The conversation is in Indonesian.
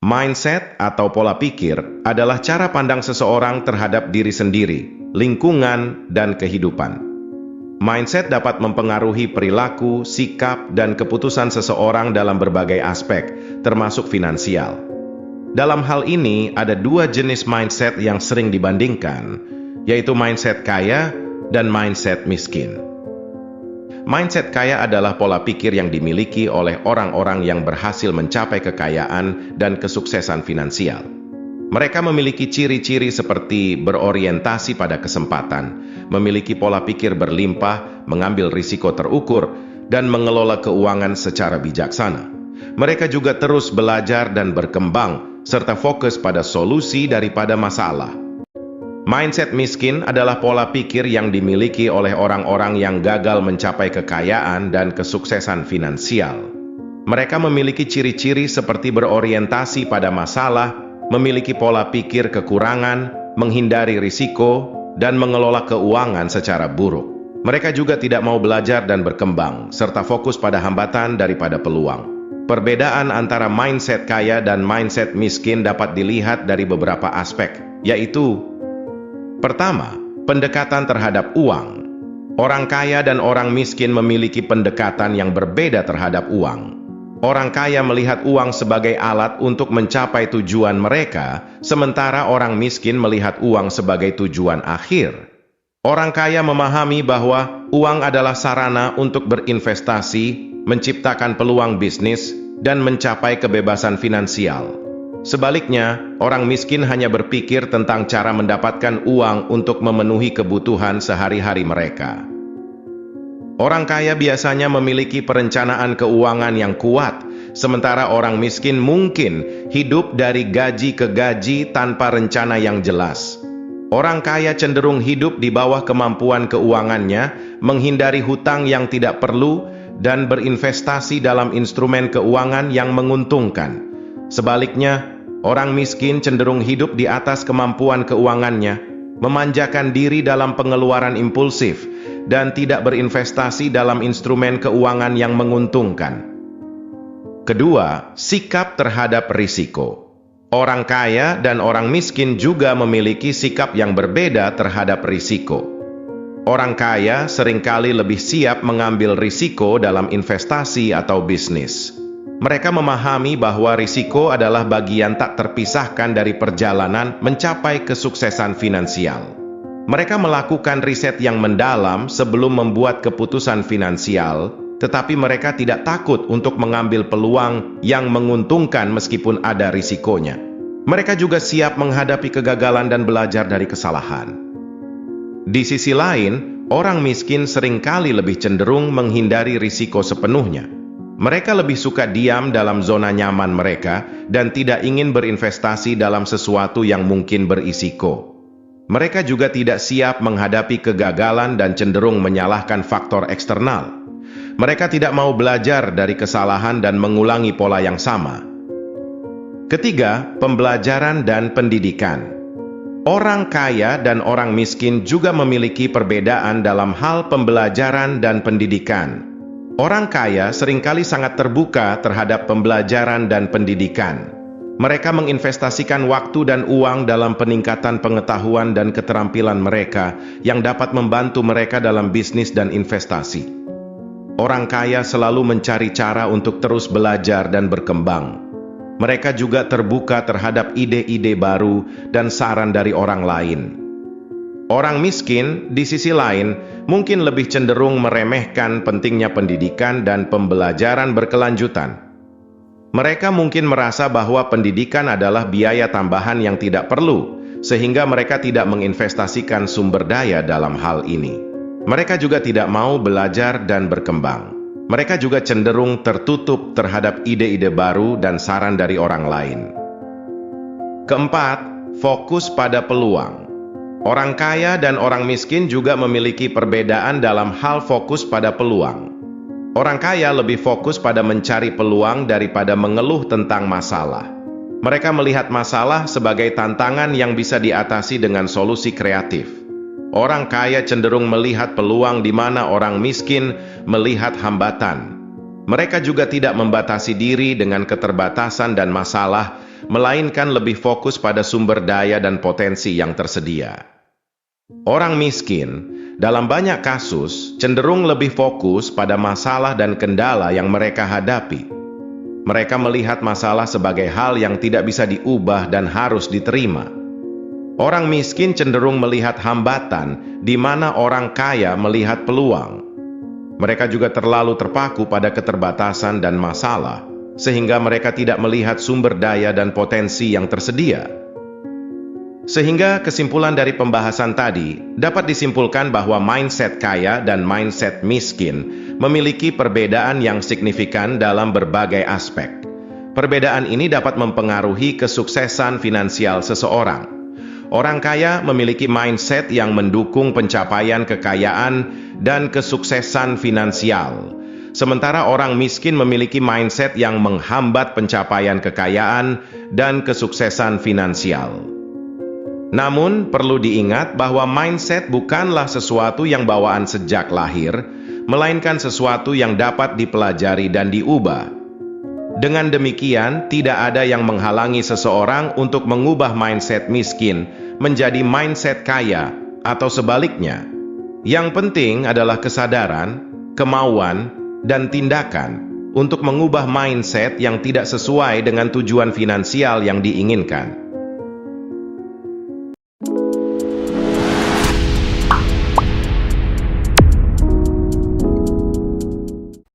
Mindset atau pola pikir adalah cara pandang seseorang terhadap diri sendiri, lingkungan, dan kehidupan. Mindset dapat mempengaruhi perilaku, sikap, dan keputusan seseorang dalam berbagai aspek, termasuk finansial. Dalam hal ini, ada dua jenis mindset yang sering dibandingkan, yaitu mindset kaya dan mindset miskin. Mindset kaya adalah pola pikir yang dimiliki oleh orang-orang yang berhasil mencapai kekayaan dan kesuksesan finansial. Mereka memiliki ciri-ciri seperti berorientasi pada kesempatan, memiliki pola pikir berlimpah, mengambil risiko terukur, dan mengelola keuangan secara bijaksana. Mereka juga terus belajar dan berkembang, serta fokus pada solusi daripada masalah. Mindset miskin adalah pola pikir yang dimiliki oleh orang-orang yang gagal mencapai kekayaan dan kesuksesan finansial. Mereka memiliki ciri-ciri seperti berorientasi pada masalah, memiliki pola pikir kekurangan, menghindari risiko, dan mengelola keuangan secara buruk. Mereka juga tidak mau belajar dan berkembang, serta fokus pada hambatan daripada peluang. Perbedaan antara mindset kaya dan mindset miskin dapat dilihat dari beberapa aspek, yaitu: pertama, pendekatan terhadap uang. Orang kaya dan orang miskin memiliki pendekatan yang berbeda terhadap uang. Orang kaya melihat uang sebagai alat untuk mencapai tujuan mereka, sementara orang miskin melihat uang sebagai tujuan akhir. Orang kaya memahami bahwa uang adalah sarana untuk berinvestasi, menciptakan peluang bisnis, dan mencapai kebebasan finansial. Sebaliknya, orang miskin hanya berpikir tentang cara mendapatkan uang untuk memenuhi kebutuhan sehari-hari mereka. Orang kaya biasanya memiliki perencanaan keuangan yang kuat, sementara orang miskin mungkin hidup dari gaji ke gaji tanpa rencana yang jelas. Orang kaya cenderung hidup di bawah kemampuan keuangannya, menghindari hutang yang tidak perlu, dan berinvestasi dalam instrumen keuangan yang menguntungkan. Sebaliknya, orang miskin cenderung hidup di atas kemampuan keuangannya, memanjakan diri dalam pengeluaran impulsif, dan tidak berinvestasi dalam instrumen keuangan yang menguntungkan. Kedua, sikap terhadap risiko. Orang kaya dan orang miskin juga memiliki sikap yang berbeda terhadap risiko. Orang kaya seringkali lebih siap mengambil risiko dalam investasi atau bisnis. Mereka memahami bahwa risiko adalah bagian tak terpisahkan dari perjalanan mencapai kesuksesan finansial. Mereka melakukan riset yang mendalam sebelum membuat keputusan finansial, tetapi mereka tidak takut untuk mengambil peluang yang menguntungkan meskipun ada risikonya. Mereka juga siap menghadapi kegagalan dan belajar dari kesalahan. Di sisi lain, orang miskin seringkali lebih cenderung menghindari risiko sepenuhnya. Mereka lebih suka diam dalam zona nyaman mereka dan tidak ingin berinvestasi dalam sesuatu yang mungkin berisiko. Mereka juga tidak siap menghadapi kegagalan dan cenderung menyalahkan faktor eksternal. Mereka tidak mau belajar dari kesalahan dan mengulangi pola yang sama. Ketiga, pembelajaran dan pendidikan. Orang kaya dan orang miskin juga memiliki perbedaan dalam hal pembelajaran dan pendidikan. Orang kaya seringkali sangat terbuka terhadap pembelajaran dan pendidikan. Mereka menginvestasikan waktu dan uang dalam peningkatan pengetahuan dan keterampilan mereka yang dapat membantu mereka dalam bisnis dan investasi. Orang kaya selalu mencari cara untuk terus belajar dan berkembang. Mereka juga terbuka terhadap ide-ide baru dan saran dari orang lain. Orang miskin, di sisi lain, mungkin lebih cenderung meremehkan pentingnya pendidikan dan pembelajaran berkelanjutan. Mereka mungkin merasa bahwa pendidikan adalah biaya tambahan yang tidak perlu, sehingga mereka tidak menginvestasikan sumber daya dalam hal ini. Mereka juga tidak mau belajar dan berkembang. Mereka juga cenderung tertutup terhadap ide-ide baru dan saran dari orang lain. Keempat, fokus pada peluang. Orang kaya dan orang miskin juga memiliki perbedaan dalam hal fokus pada peluang. Orang kaya lebih fokus pada mencari peluang daripada mengeluh tentang masalah. Mereka melihat masalah sebagai tantangan yang bisa diatasi dengan solusi kreatif. Orang kaya cenderung melihat peluang di mana orang miskin melihat hambatan. Mereka juga tidak membatasi diri dengan keterbatasan dan masalah, melainkan lebih fokus pada sumber daya dan potensi yang tersedia. Orang miskin, dalam banyak kasus, cenderung lebih fokus pada masalah dan kendala yang mereka hadapi. Mereka melihat masalah sebagai hal yang tidak bisa diubah dan harus diterima. Orang miskin cenderung melihat hambatan, di mana orang kaya melihat peluang. Mereka juga terlalu terpaku pada keterbatasan dan masalah, sehingga mereka tidak melihat sumber daya dan potensi yang tersedia. Sehingga kesimpulan dari pembahasan tadi dapat disimpulkan bahwa mindset kaya dan mindset miskin memiliki perbedaan yang signifikan dalam berbagai aspek. Perbedaan ini dapat mempengaruhi kesuksesan finansial seseorang. Orang kaya memiliki mindset yang mendukung pencapaian kekayaan dan kesuksesan finansial. Sementara orang miskin memiliki mindset yang menghambat pencapaian kekayaan dan kesuksesan finansial. Namun, perlu diingat bahwa mindset bukanlah sesuatu yang bawaan sejak lahir, melainkan sesuatu yang dapat dipelajari dan diubah. Dengan demikian, tidak ada yang menghalangi seseorang untuk mengubah mindset miskin menjadi mindset kaya, atau sebaliknya. Yang penting adalah kesadaran, kemauan, dan tindakan untuk mengubah mindset yang tidak sesuai dengan tujuan finansial yang diinginkan.